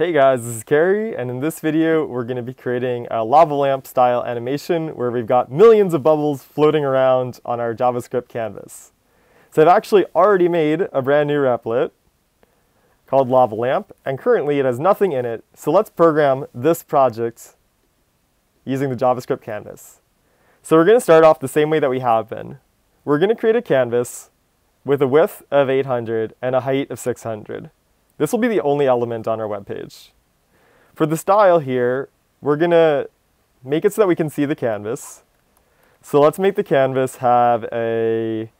Hey guys, this is Carrie, and in this video we're going to be creating a lava lamp style animation where we've got millions of bubbles floating around on our JavaScript canvas. So I've actually already made a brand new applet called lava lamp, and currently it has nothing in it, so let's program this project using the JavaScript canvas. So we're going to start off the same way that we have been. We're going to create a canvas with a width of 800 and a height of 600. This will be the only element on our web page. For the style here, we're going to make it so that we can see the canvas. So let's make the canvas have a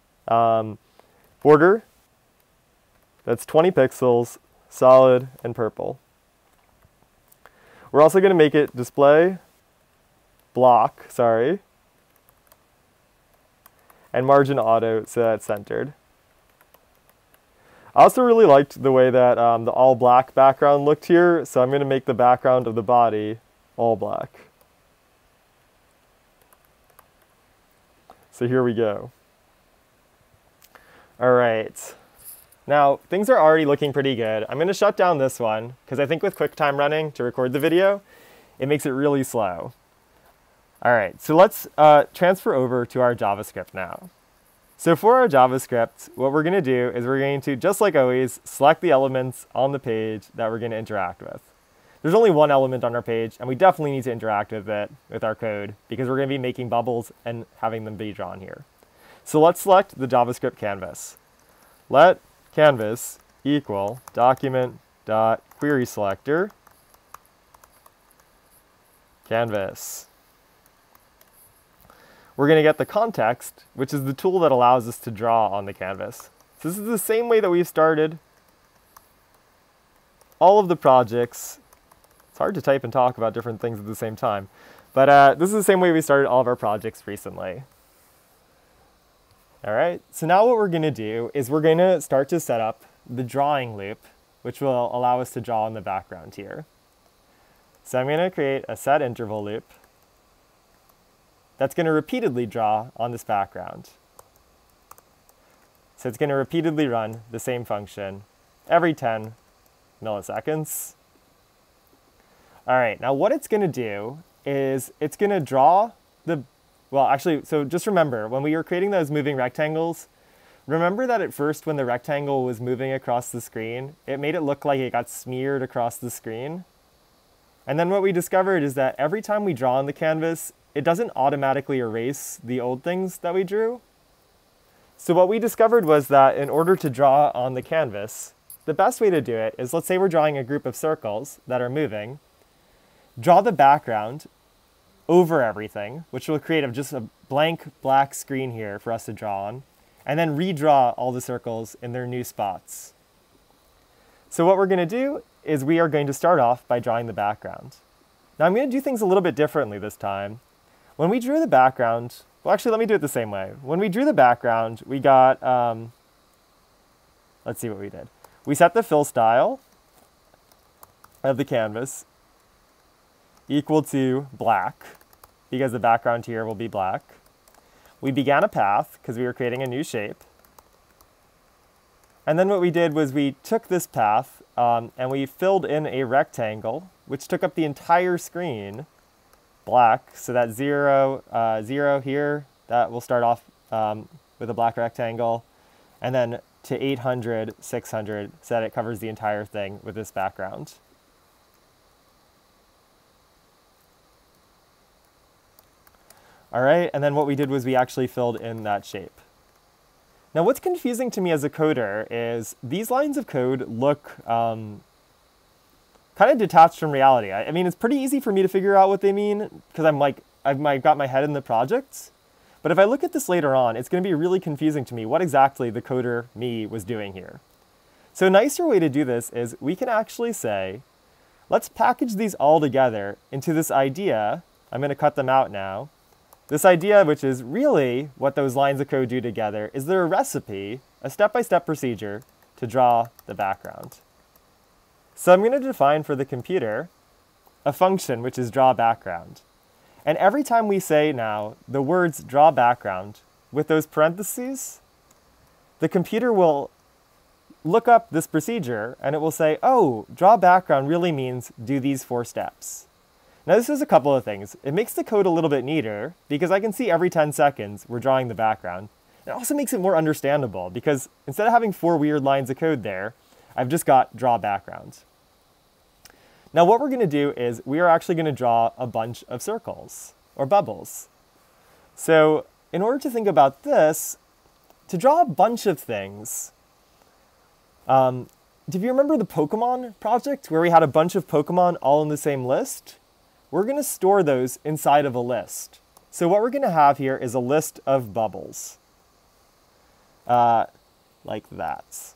border that's 20 pixels, solid, and purple. We're also going to make it display block, and margin auto so that it's centered. I also really liked the way that the all black background looked here, so I'm going to make the background of the body all black. So here we go. All right. Now, things are already looking pretty good. I'm going to shut down this one, because I think with QuickTime running to record the video, it makes it really slow. All right, so let's transfer over to our JavaScript now. So for our JavaScript, what we're going to do is we're going to, just like always, select the elements on the page that we're going to interact with. There's only one element on our page, and we definitely need to interact with it with our code because we're going to be making bubbles and having them be drawn here. So let's select the JavaScript canvas. Let canvas equal document.querySelector canvas. We're going to get the context, which is the tool that allows us to draw on the canvas. So this is the same way that we've started all of the projects. It's hard to type and talk about different things at the same time. But this is the same way we started all of our projects recently. All right, so now what we're going to do is we're going to start to set up the drawing loop, which will allow us to draw in the background here. So I'm going to create a set interval loop that's going to repeatedly draw on this background. So it's going to repeatedly run the same function every 10 milliseconds. All right, now what it's going to do is it's going to draw the, well, actually, so just remember, when we were creating those moving rectangles, remember that at first when the rectangle was moving across the screen, it made it look like it got smeared across the screen. And then what we discovered is that every time we draw on the canvas, it doesn't automatically erase the old things that we drew. So what we discovered was that in order to draw on the canvas, the best way to do it is, let's say we're drawing a group of circles that are moving, draw the background over everything, which will create just a blank black screen here for us to draw on, and then redraw all the circles in their new spots. So what we're going to do is we are going to start off by drawing the background. Now I'm going to do things a little bit differently this time. When we drew the background, well, actually, let me do it the same way. When we drew the background, we got, let's see what we did. We set the fill style of the canvas equal to black, because the background here will be black. We began a path, because we were creating a new shape. And then what we did was we took this path and we filled in a rectangle, which took up the entire screen, black, so that 0, 0 here, that will start off with a black rectangle, and then to 800, 600, so that it covers the entire thing with this background. All right, and then what we did was we actually filled in that shape. Now what's confusing to me as a coder is these lines of code look kind of detached from reality. I mean, it's pretty easy for me to figure out what they mean because I've got my head in the projects. But if I look at this later on, it's going to be really confusing to me what exactly the coder me was doing here. So a nicer way to do this is we can actually say, let's package these all together into this idea. I'm going to cut them out now. This idea, which is really what those lines of code do together, is they're a recipe, a step-by-step procedure to draw the background. So I'm going to define for the computer a function which is draw background. And every time we say now the words draw background with those parentheses, the computer will look up this procedure and it will say, oh, draw background really means do these 4 steps. Now this is a couple of things. It makes the code a little bit neater because I can see every 10 seconds we're drawing the background. It also makes it more understandable because instead of having 4 weird lines of code there, I've just got draw background. Now what we're going to do is we are actually going to draw a bunch of circles or bubbles. So in order to think about this, to draw a bunch of things, do you remember the Pokemon project where we had a bunch of Pokemon all in the same list? We're going to store those inside of a list. So what we're going to have here is a list of bubbles. Like that.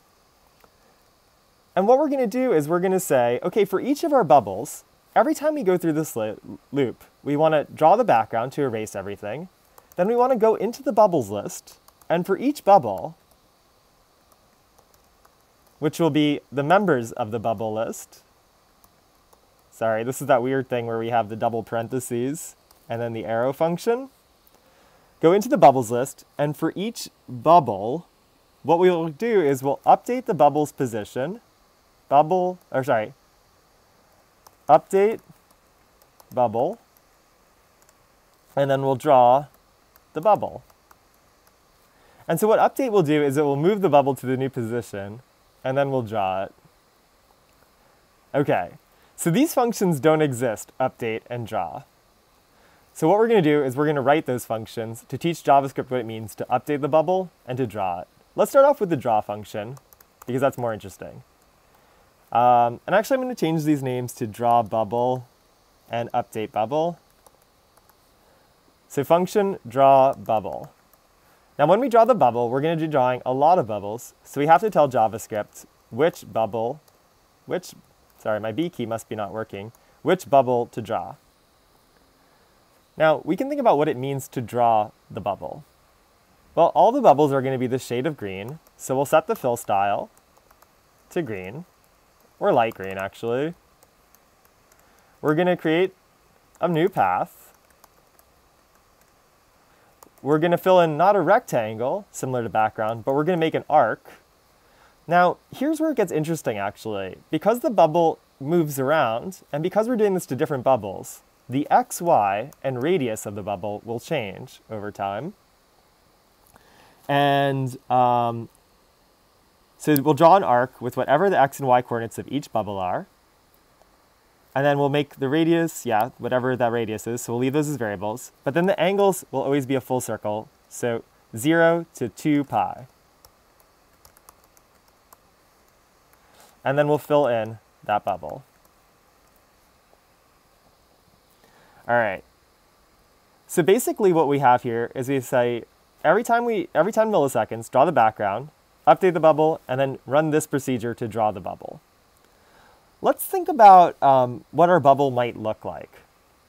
And what we're going to do is we're going to say, okay, for each of our bubbles, every time we go through this loop, we want to draw the background to erase everything. Then we want to go into the bubbles list. And for each bubble, which will be the members of the bubble list. Sorry, this is that weird thing where we have the double parentheses and then the arrow function. Go into the bubbles list, and for each bubble, what we will do is we'll update the bubble's position. Update bubble, and then we'll draw the bubble. And so what update will do is it will move the bubble to the new position, and then we'll draw it. Okay, so these functions don't exist, update and draw. So what we're going to do is we're going to write those functions to teach JavaScript what it means to update the bubble and to draw it. Let's start off with the draw function, because that's more interesting. And actually I'm going to change these names to draw bubble and update bubble. So function draw bubble. Now when we draw the bubble, we're going to be drawing a lot of bubbles, so we have to tell JavaScript which bubble, sorry, my B key must be not working, which bubble to draw. Now we can think about what it means to draw the bubble. Well, all the bubbles are going to be the shade of green, so we'll set the fill style to green, or light green actually. We're going to create a new path. We're going to fill in not a rectangle, similar to background, but we're going to make an arc. Now, here's where it gets interesting, actually. Because the bubble moves around, and because we're doing this to different bubbles, the x, y, and radius of the bubble will change over time. And so we'll draw an arc with whatever the x and y coordinates of each bubble are. And then we'll make the radius, whatever that radius is, so we'll leave those as variables. But then the angles will always be a full circle, so 0 to 2 pi. And then we'll fill in that bubble. All right. So basically what we have here is we say, every 10 milliseconds, draw the background, update the bubble, and then run this procedure to draw the bubble. Let's think about what our bubble might look like.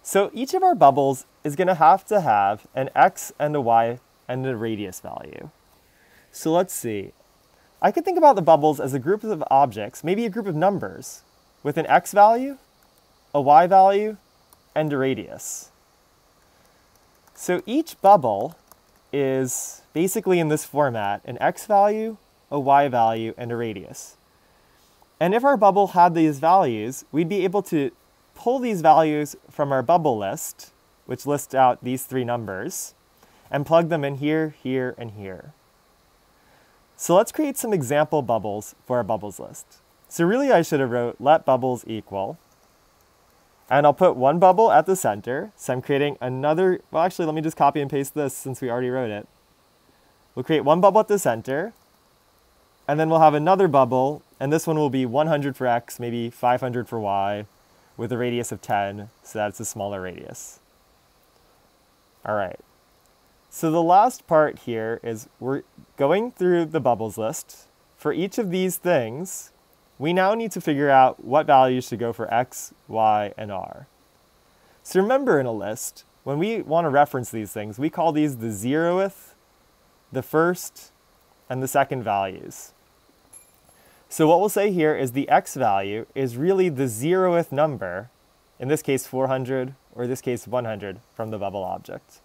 So each of our bubbles is going to have an x and a y and a radius value. So let's see. I could think about the bubbles as a group of objects, maybe a group of numbers, with an x value, a y value, and a radius. So each bubble is basically in this format, an x value, a y value, and a radius. And if our bubble had these values, we'd be able to pull these values from our bubble list, which lists out these 3 numbers, and plug them in here, here, and here. So let's create some example bubbles for our bubbles list. So really I should have wrote let bubbles equal. And I'll put one bubble at the center. So I'm creating another, well actually let me just copy and paste this since we already wrote it. We'll create one bubble at the center. And then we'll have another bubble, and this one will be 100 for x, maybe 500 for y, with a radius of 10, so that's a smaller radius. All right. So the last part here is we're going through the bubbles list. For each of these things, we now need to figure out what values should go for x, y, and r. So remember in a list, when we want to reference these things, we call these the 0th, the first, and the second values. So what we'll say here is the x value is really the 0th number, in this case 400, or in this case 100, from the bubble object.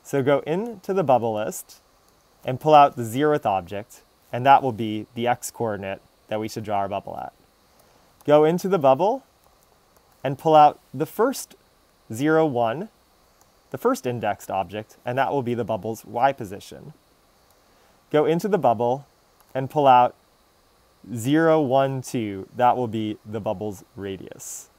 So go into the bubble list and pull out the 0th object, and that will be the x-coordinate that we should draw our bubble at. Go into the bubble and pull out the first 0, 1, the first indexed object, and that will be the bubble's y position. Go into the bubble and pull out 0, 1, 2. That will be the bubble's radius.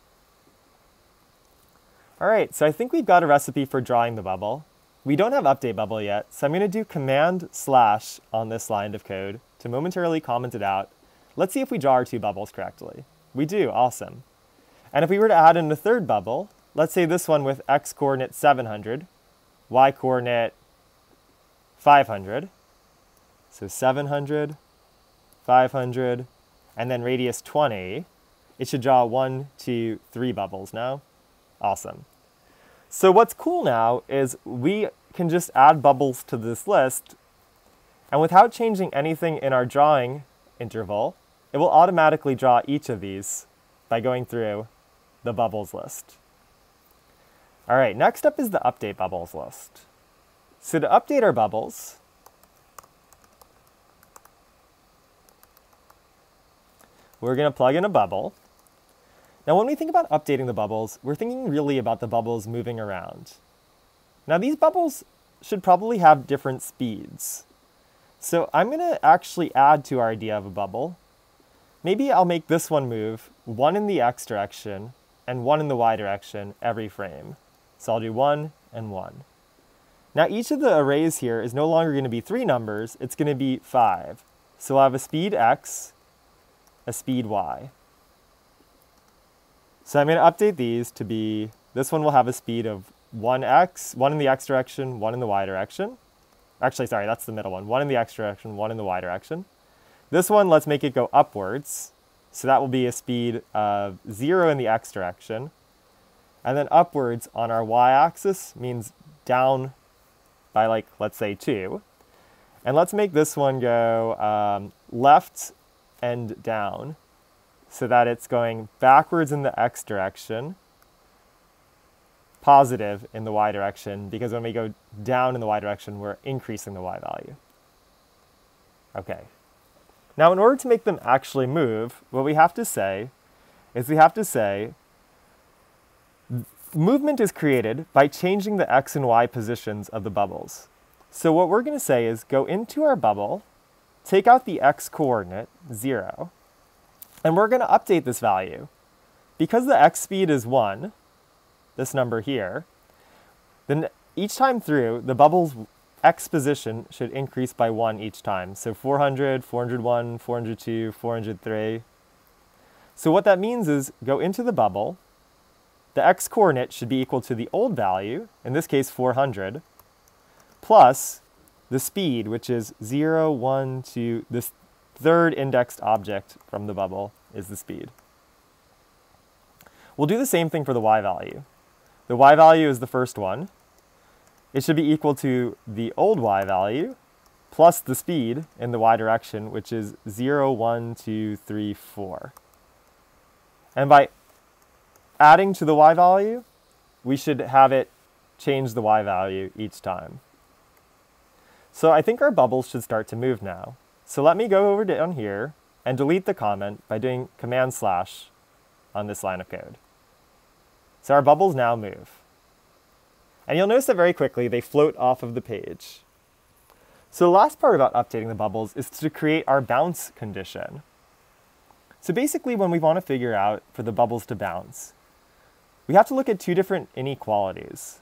All right, so I think we've got a recipe for drawing the bubble. We don't have update bubble yet, so I'm going to do command / on this line of code to momentarily comment it out. Let's see if we draw our two bubbles correctly. We do, awesome. And if we were to add in a third bubble, let's say this one with x-coordinate 700, y-coordinate 500. So 700, 500, and then radius 20. It should draw 1, 2, 3 bubbles now. Awesome. So what's cool now is we can just add bubbles to this list, and without changing anything in our drawing interval, it will automatically draw each of these by going through the bubbles list. All right, next up is the update bubbles list. So to update our bubbles, we're going to plug in a bubble. Now, when we think about updating the bubbles, we're thinking really about the bubbles moving around. Now, these bubbles should probably have different speeds. So I'm going to actually add to our idea of a bubble. Maybe I'll make this one move 1 in the x direction and 1 in the y direction every frame. So I'll do 1 and 1. Now, each of the arrays here is no longer going to be 3 numbers, it's going to be 5. So I'll have a speed x, a speed y. So I'm going to update these to be, this one will have a speed of 1x, 1 in the x direction, 1 in the y direction. Actually, sorry, that's the middle one. 1 in the x direction, 1 in the y direction. This one, let's make it go upwards. So that will be a speed of 0 in the x direction. And then upwards on our y-axis means down by, like, let's say 2. And let's make this one go left and down, so that it's going backwards in the x direction, positive in the y direction, because when we go down in the y direction, we're increasing the y value. Okay. Now, in order to make them actually move, what we have to say is movement is created by changing the x and y positions of the bubbles. So what we're going to say is go into our bubble, take out the x coordinate, 0, and we're going to update this value. Because the x speed is 1, this number here, then each time through, the bubble's x position should increase by 1 each time. So 400, 401, 402, 403. So what that means is go into the bubble. The x coordinate should be equal to the old value, in this case 400, plus the speed, which is 0, 1, 2, this third indexed object from the bubble is the speed. We'll do the same thing for the y value. The y value is the first one. It should be equal to the old y value plus the speed in the y direction, which is 0, 1, 2, 3, 4. And by adding to the y value, we should have it change the y value each time. So I think our bubbles should start to move now. So let me go over down here and delete the comment by doing command / on this line of code. So our bubbles now move. And you'll notice that very quickly they float off of the page. So the last part about updating the bubbles is to create our bounce condition. So basically when we want to figure out for the bubbles to bounce, we have to look at two different inequalities.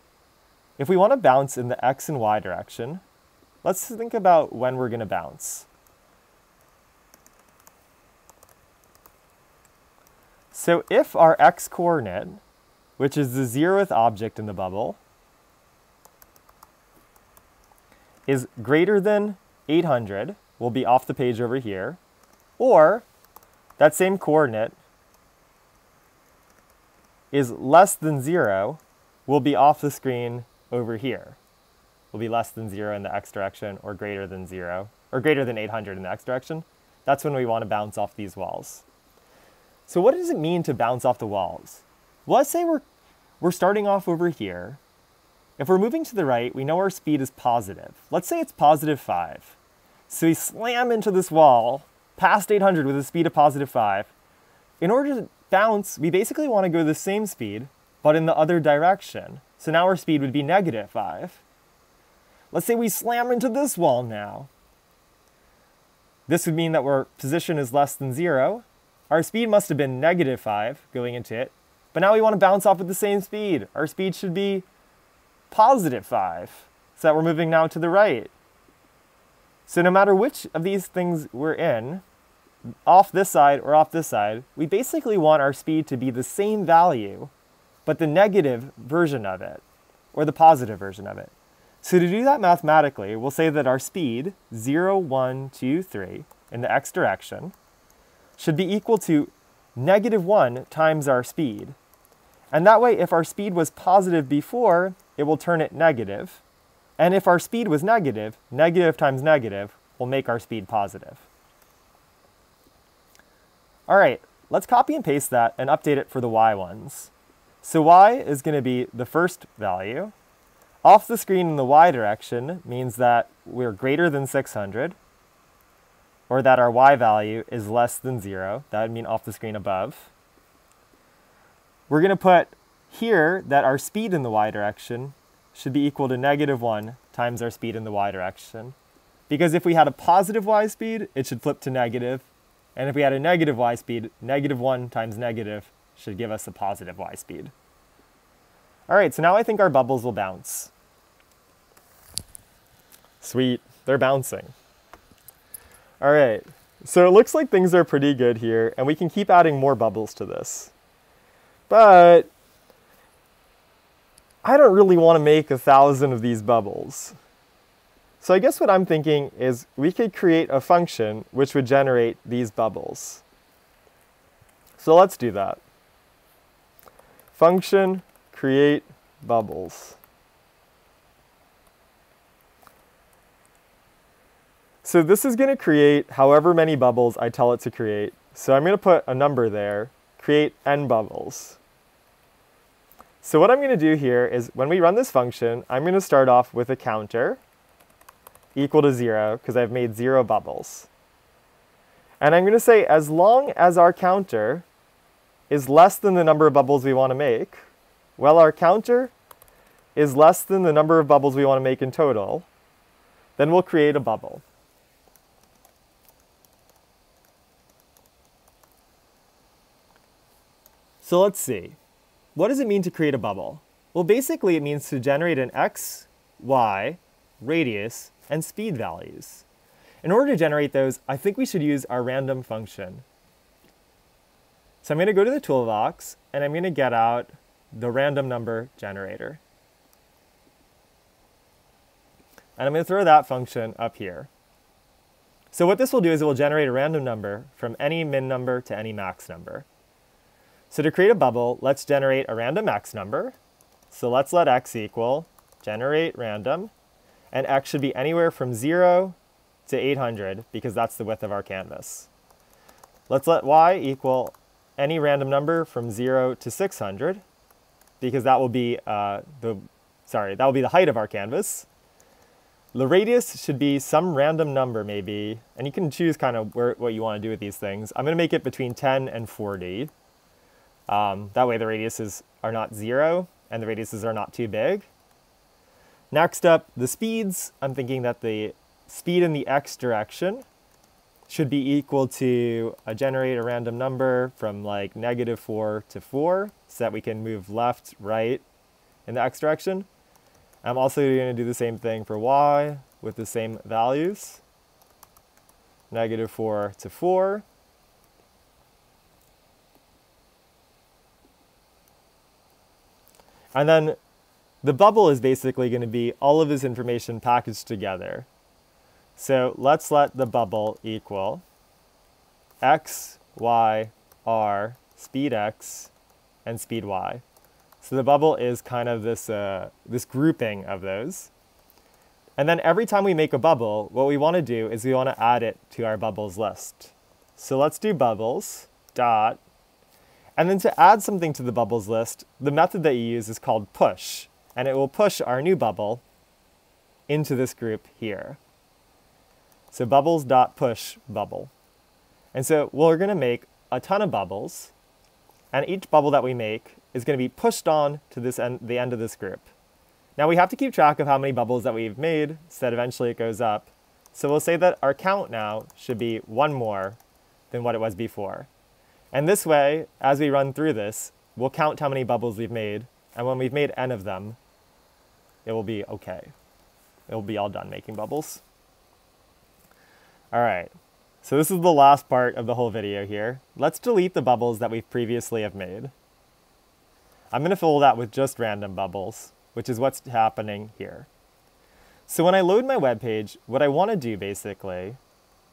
If we want to bounce in the x and y direction, let's think about when we're going to bounce. So if our x coordinate, which is the 0th object in the bubble, is greater than 800, we'll be off the page over here, or that same coordinate is less than 0, we'll be off the screen over here. Will be less than 0 in the x direction, or greater than 0, or greater than 800 in the x direction. That's when we want to bounce off these walls. So what does it mean to bounce off the walls? Well, let's say we're starting off over here. If we're moving to the right, we know our speed is positive. Let's say it's positive 5. So we slam into this wall, past 800 with a speed of positive 5. In order to bounce, we basically want to go the same speed, but in the other direction. So now our speed would be negative 5. Let's say we slam into this wall now. This would mean that our position is less than 0. Our speed must have been negative 5 going into it, but now we want to bounce off at the same speed. Our speed should be positive 5, so that we're moving now to the right. So no matter which of these things we're in, off this side or off this side, we basically want our speed to be the same value, but the negative version of it, or the positive version of it. So to do that mathematically, we'll say that our speed, 0, 1, 2, 3, in the x direction, should be equal to negative 1 times our speed. And that way, if our speed was positive before, it will turn it negative. And if our speed was negative, negative times negative will make our speed positive. All right, let's copy and paste that and update it for the y ones. So y is going to be the first value. Off the screen in the y direction means that we're greater than 600, or that our y value is less than 0. That would mean off the screen above. We're going to put here that our speed in the y direction should be equal to negative 1 times our speed in the y direction. Because if we had a positive y speed, it should flip to negative. And if we had a negative y speed, negative 1 times negative should give us a positive y speed. All right, so now I think our bubbles will bounce. Sweet, they're bouncing. All right, so it looks like things are pretty good here, and we can keep adding more bubbles to this. But I don't really want to make 1,000 of these bubbles. So I guess what I'm thinking is we could create a function which would generate these bubbles. So let's do that. Function create bubbles. So this is going to create however many bubbles I tell it to create. So I'm going to put a number there, create n bubbles. So what I'm going to do here is when we run this function, I'm going to start off with a counter equal to 0 because I've made 0 bubbles. And I'm going to say as long as our counter is less than the number of bubbles we want to make, well, our counter is less than the number of bubbles we want to make in total, then we'll create a bubble. So let's see. What does it mean to create a bubble? Well, basically it means to generate an x, y, radius, and speed values. In order to generate those, I think we should use our random function. So I'm going to go to the toolbox, and I'm going to get out the random number generator. And I'm going to throw that function up here. So what this will do is it will generate a random number from any min number to any max number. So to create a bubble, let's generate a random x number. So let's let x equal generate random, and x should be anywhere from 0 to 800 because that's the width of our canvas. Let's let y equal any random number from 0 to 600 because that will be the height of our canvas. The radius should be some random number maybe, and you can choose kind of what you want to do with these things. I'm going to make it between 10 and 40. That way the radiuses are not 0 and the radiuses are not too big. Next up, the speeds. I'm thinking that the speed in the x direction should be equal to generate a random number from like -4 to 4 so that we can move left, right in the x direction. I'm also going to do the same thing for y with the same values. -4 to 4. And then the bubble is basically going to be all of this information packaged together. So let's let the bubble equal x, y, r, speed x, and speed y. So the bubble is kind of this, this grouping of those. And then every time we make a bubble, what we want to do is we want to add it to our bubbles list. So let's do bubbles dot. And then to add something to the bubbles list, the method that you use is called push. And it will push our new bubble into this group here. So bubbles.push bubble. And so we're going to make a ton of bubbles, and each bubble that we make is going to be pushed on to the end of this group. Now we have to keep track of how many bubbles that we've made so that eventually it goes up. So we'll say that our count now should be one more than what it was before. And this way, as we run through this, we'll count how many bubbles we've made, and when we've made n of them, it will be okay. It will be all done making bubbles. All right, so this is the last part of the whole video here. Let's delete the bubbles that we've previously have made. I'm going to fill that with just random bubbles, which is what's happening here. So when I load my web page, what I want to do basically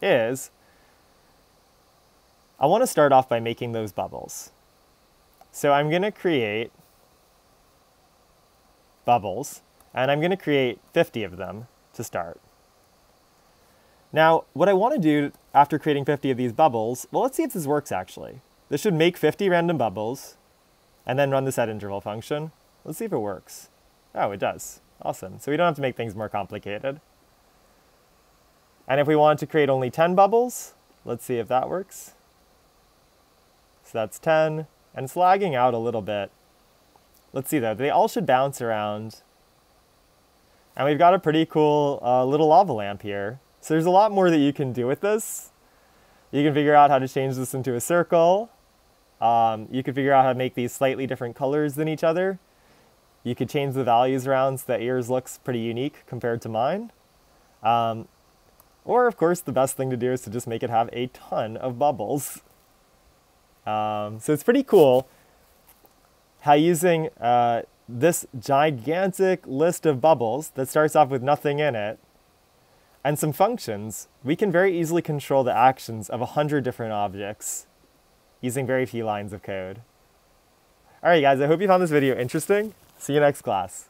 is I want to start off by making those bubbles. So I'm going to create bubbles, and I'm going to create 50 of them to start. Now, what I want to do after creating 50 of these bubbles, well, let's see if this works actually. This should make 50 random bubbles, and then run the setInterval function. Let's see if it works. Oh, it does. Awesome. So we don't have to make things more complicated. And if we wanted to create only 10 bubbles, let's see if that works. So that's 10, and it's lagging out a little bit. Let's see though, they all should bounce around. And we've got a pretty cool little lava lamp here. So there's a lot more that you can do with this. You can figure out how to change this into a circle. You can figure out how to make these slightly different colors than each other. You could change the values around so that yours looks pretty unique compared to mine. Or of course, the best thing to do is to just make it have a ton of bubbles. So it's pretty cool how using this gigantic list of bubbles that starts off with nothing in it and some functions, we can very easily control the actions of 100 different objects using very few lines of code. All right, guys, I hope you found this video interesting. See you next class.